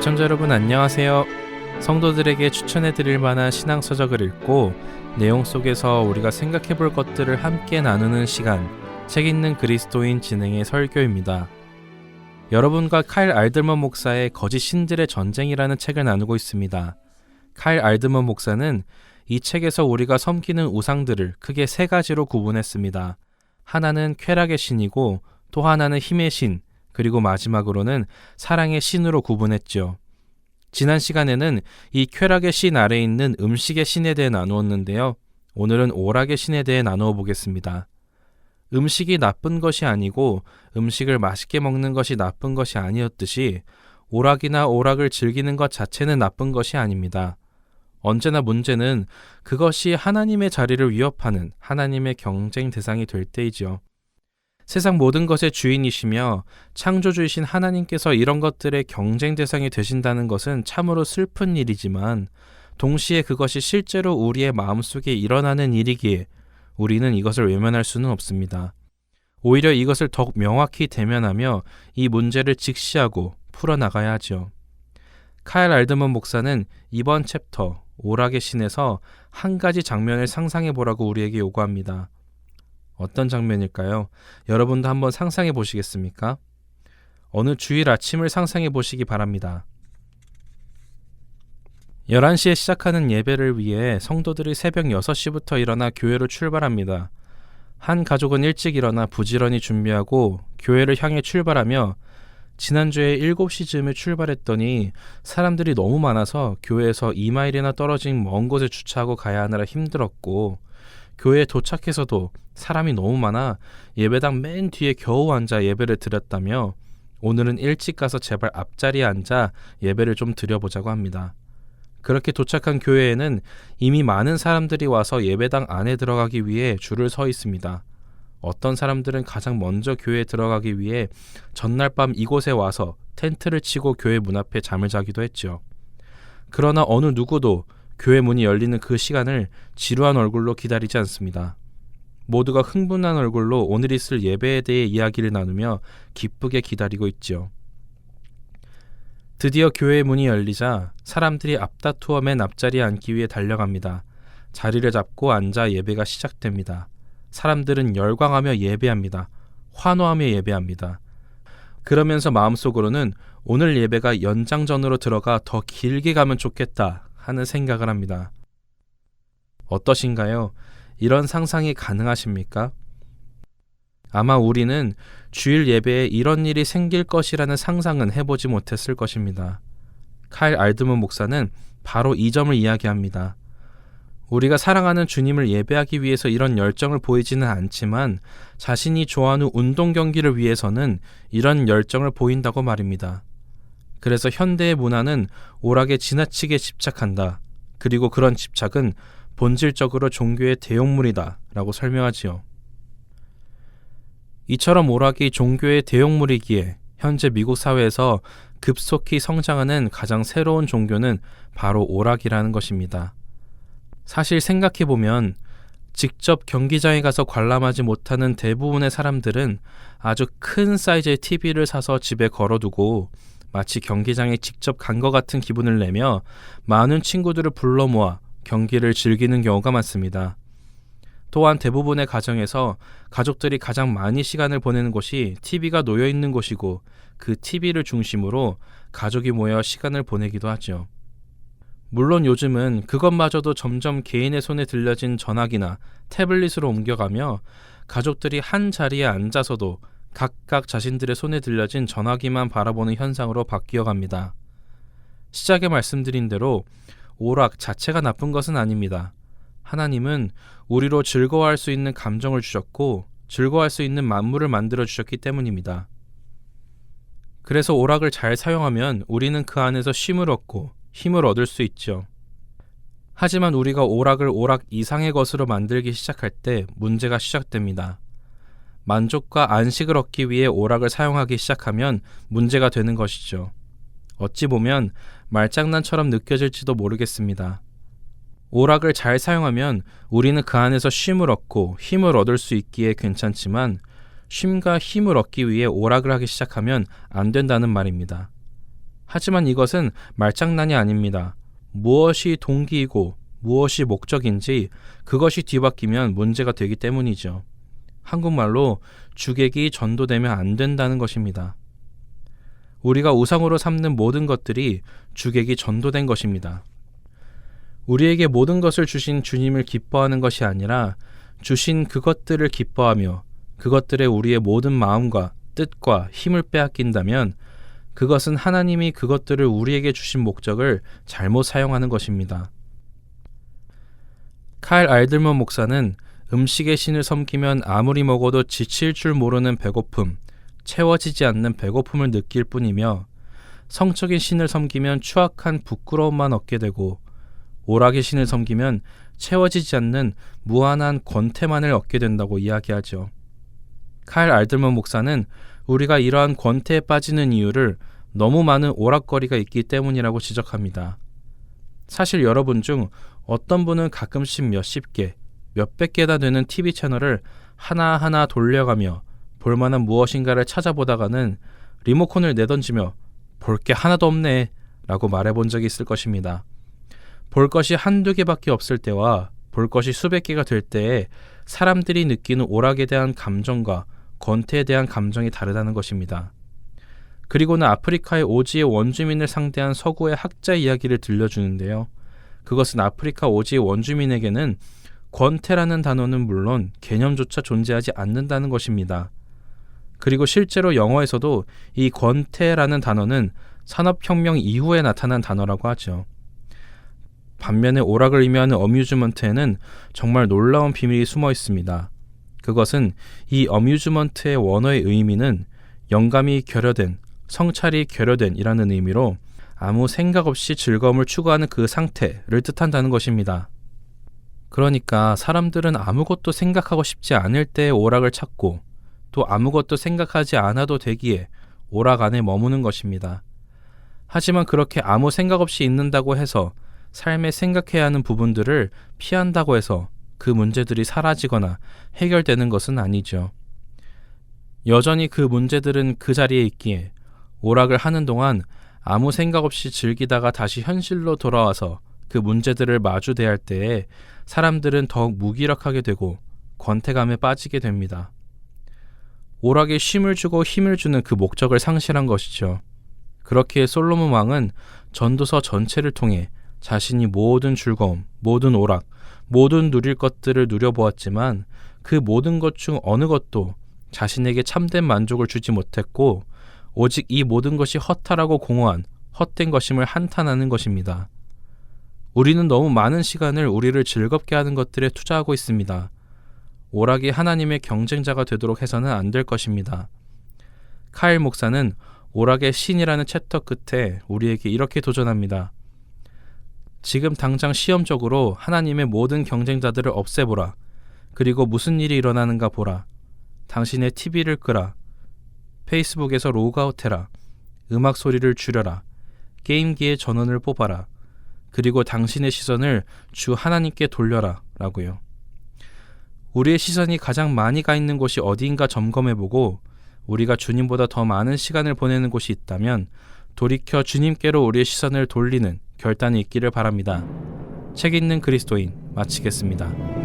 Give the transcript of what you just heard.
애청자 여러분 안녕하세요. 성도들에게 추천해드릴 만한 신앙서적을 읽고 내용 속에서 우리가 생각해볼 것들을 함께 나누는 시간, 책 읽는 그리스도인 진행의 설교입니다. 여러분과 카일 알드먼 목사의 거짓 신들의 전쟁이라는 책을 나누고 있습니다. 카일 알드먼 목사는 이 책에서 우리가 섬기는 우상들을 크게 세 가지로 구분했습니다. 하나는 쾌락의 신이고 또 하나는 힘의 신, 그리고 마지막으로는 사랑의 신으로 구분했죠. 지난 시간에는 이 쾌락의 신 아래에 있는 음식의 신에 대해 나누었는데요. 오늘은 오락의 신에 대해 나누어 보겠습니다. 음식이 나쁜 것이 아니고 음식을 맛있게 먹는 것이 나쁜 것이 아니었듯이 오락이나 오락을 즐기는 것 자체는 나쁜 것이 아닙니다. 언제나 문제는 그것이 하나님의 자리를 위협하는 하나님의 경쟁 대상이 될 때이죠. 세상 모든 것의 주인이시며 창조주이신 하나님께서 이런 것들의 경쟁 대상이 되신다는 것은 참으로 슬픈 일이지만 동시에 그것이 실제로 우리의 마음속에 일어나는 일이기에 우리는 이것을 외면할 수는 없습니다. 오히려 이것을 더욱 명확히 대면하며 이 문제를 직시하고 풀어나가야 하죠. 카일 알드먼 목사는 이번 챕터 오락의 신에서 한 가지 장면을 상상해 보라고 우리에게 요구합니다. 어떤 장면일까요? 여러분도 한번 상상해 보시겠습니까? 어느 주일 아침을 상상해 보시기 바랍니다. 11시에 시작하는 예배를 위해 성도들이 새벽 6시부터 일어나 교회로 출발합니다. 한 가족은 일찍 일어나 부지런히 준비하고 교회를 향해 출발하며 지난주에 7시쯤에 출발했더니 사람들이 너무 많아서 교회에서 2마일이나 떨어진 먼 곳에 주차하고 가야 하느라 힘들었고 교회에 도착해서도 사람이 너무 많아 예배당 맨 뒤에 겨우 앉아 예배를 드렸다며 오늘은 일찍 가서 제발 앞자리에 앉아 예배를 좀 드려보자고 합니다. 그렇게 도착한 교회에는 이미 많은 사람들이 와서 예배당 안에 들어가기 위해 줄을 서 있습니다. 어떤 사람들은 가장 먼저 교회에 들어가기 위해 전날 밤 이곳에 와서 텐트를 치고 교회 문 앞에 잠을 자기도 했죠. 그러나 어느 누구도 교회 문이 열리는 그 시간을 지루한 얼굴로 기다리지 않습니다. 모두가 흥분한 얼굴로 오늘 있을 예배에 대해 이야기를 나누며 기쁘게 기다리고 있죠. 드디어 교회의 문이 열리자 사람들이 앞다투어 맨 앞자리에 앉기 위해 달려갑니다. 자리를 잡고 앉아 예배가 시작됩니다. 사람들은 열광하며 예배합니다. 환호하며 예배합니다. 그러면서 마음속으로는 오늘 예배가 연장전으로 들어가 더 길게 가면 좋겠다 하는 생각을 합니다. 어떠신가요? 이런 상상이 가능하십니까? 아마 우리는 주일 예배에 이런 일이 생길 것이라는 상상은 해보지 못했을 것입니다. 카일 알드먼 목사는 바로 이 점을 이야기합니다. 우리가 사랑하는 주님을 예배하기 위해서 이런 열정을 보이지는 않지만 자신이 좋아하는 운동 경기를 위해서는 이런 열정을 보인다고 말입니다. 그래서 현대의 문화는 오락에 지나치게 집착한다. 그리고 그런 집착은 본질적으로 종교의 대용물이다 라고 설명하지요. 이처럼 오락이 종교의 대용물이기에 현재 미국 사회에서 급속히 성장하는 가장 새로운 종교는 바로 오락이라는 것입니다. 사실 생각해보면 직접 경기장에 가서 관람하지 못하는 대부분의 사람들은 아주 큰 사이즈의 TV를 사서 집에 걸어두고 마치 경기장에 직접 간 것 같은 기분을 내며 많은 친구들을 불러 모아 경기를 즐기는 경우가 많습니다. 또한 대부분의 가정에서 가족들이 가장 많이 시간을 보내는 곳이 TV가 놓여 있는 곳이고 그 TV를 중심으로 가족이 모여 시간을 보내기도 하죠. 물론 요즘은 그것마저도 점점 개인의 손에 들려진 전화기나 태블릿으로 옮겨가며 가족들이 한 자리에 앉아서도 각각 자신들의 손에 들려진 전화기만 바라보는 현상으로 바뀌어갑니다. 시작에 말씀드린 대로 오락 자체가 나쁜 것은 아닙니다. 하나님은 우리로 즐거워할 수 있는 감정을 주셨고 즐거워할 수 있는 만물을 만들어 주셨기 때문입니다. 그래서 오락을 잘 사용하면 우리는 그 안에서 쉼을 얻고 힘을 얻을 수 있죠. 하지만 우리가 오락을 오락 이상의 것으로 만들기 시작할 때 문제가 시작됩니다. 만족과 안식을 얻기 위해 오락을 사용하기 시작하면 문제가 되는 것이죠. 어찌 보면 말장난처럼 느껴질지도 모르겠습니다. 오락을 잘 사용하면 우리는 그 안에서 쉼을 얻고 힘을 얻을 수 있기에 괜찮지만 쉼과 힘을 얻기 위해 오락을 하기 시작하면 안 된다는 말입니다. 하지만 이것은 말장난이 아닙니다. 무엇이 동기이고 무엇이 목적인지 그것이 뒤바뀌면 문제가 되기 때문이죠. 한국말로 주객이 전도되면 안 된다는 것입니다. 우리가 우상으로 삼는 모든 것들이 주객이 전도된 것입니다. 우리에게 모든 것을 주신 주님을 기뻐하는 것이 아니라 주신 그것들을 기뻐하며 그것들에 우리의 모든 마음과 뜻과 힘을 빼앗긴다면 그것은 하나님이 그것들을 우리에게 주신 목적을 잘못 사용하는 것입니다. 칼 알들먼 목사는 음식의 신을 섬기면 아무리 먹어도 지칠 줄 모르는 배고픔, 채워지지 않는 배고픔을 느낄 뿐이며 성적인 신을 섬기면 추악한 부끄러움만 얻게 되고 오락의 신을 섬기면 채워지지 않는 무한한 권태만을 얻게 된다고 이야기하죠. 칼 알들먼 목사는 우리가 이러한 권태에 빠지는 이유를 너무 많은 오락거리가 있기 때문이라고 지적합니다. 사실 여러분 중 어떤 분은 가끔씩 몇십 개, 몇백 개나 되는 TV 채널을 하나하나 돌려가며 볼만한 무엇인가를 찾아보다가는 리모컨을 내던지며 볼 게 하나도 없네 라고 말해본 적이 있을 것입니다. 볼 것이 한두 개밖에 없을 때와 볼 것이 수백 개가 될 때에 사람들이 느끼는 오락에 대한 감정과 권태에 대한 감정이 다르다는 것입니다. 그리고는 아프리카의 오지의 원주민을 상대한 서구의 학자 이야기를 들려주는데요. 그것은 아프리카 오지의 원주민에게는 권태라는 단어는 물론 개념조차 존재하지 않는다는 것입니다. 그리고 실제로 영어에서도 이 권태라는 단어는 산업혁명 이후에 나타난 단어라고 하죠. 반면에 오락을 의미하는 어뮤즈먼트에는 정말 놀라운 비밀이 숨어 있습니다. 그것은 이 어뮤즈먼트의 원어의 의미는 영감이 결여된, 성찰이 결여된 이라는 의미로 아무 생각 없이 즐거움을 추구하는 그 상태를 뜻한다는 것입니다. 그러니까 사람들은 아무것도 생각하고 싶지 않을 때의 오락을 찾고 또 아무것도 생각하지 않아도 되기에 오락 안에 머무는 것입니다. 하지만 그렇게 아무 생각 없이 있는다고 해서 삶에 생각해야 하는 부분들을 피한다고 해서 그 문제들이 사라지거나 해결되는 것은 아니죠. 여전히 그 문제들은 그 자리에 있기에 오락을 하는 동안 아무 생각 없이 즐기다가 다시 현실로 돌아와서 그 문제들을 마주 대할 때에 사람들은 더욱 무기력하게 되고 권태감에 빠지게 됩니다. 오락에 쉼을 주고 힘을 주는 그 목적을 상실한 것이죠. 그렇기에 솔로몬 왕은 전도서 전체를 통해 자신이 모든 즐거움, 모든 오락, 모든 누릴 것들을 누려보았지만 그 모든 것 중 어느 것도 자신에게 참된 만족을 주지 못했고 오직 이 모든 것이 허탈하고 공허한 헛된 것임을 한탄하는 것입니다. 우리는 너무 많은 시간을 우리를 즐겁게 하는 것들에 투자하고 있습니다. 오락이 하나님의 경쟁자가 되도록 해서는 안 될 것입니다. 카일 목사는 오락의 신이라는 챕터 끝에 우리에게 이렇게 도전합니다. 지금 당장 시험적으로 하나님의 모든 경쟁자들을 없애보라. 그리고 무슨 일이 일어나는가 보라. 당신의 TV를 끄라. 페이스북에서 로그아웃해라. 음악 소리를 줄여라. 게임기의 전원을 뽑아라. 그리고 당신의 시선을 주 하나님께 돌려라 라고요. 우리의 시선이 가장 많이 가 있는 곳이 어디인가 점검해보고 우리가 주님보다 더 많은 시간을 보내는 곳이 있다면 돌이켜 주님께로 우리의 시선을 돌리는 결단이 있기를 바랍니다. 책 읽는 그리스도인 마치겠습니다.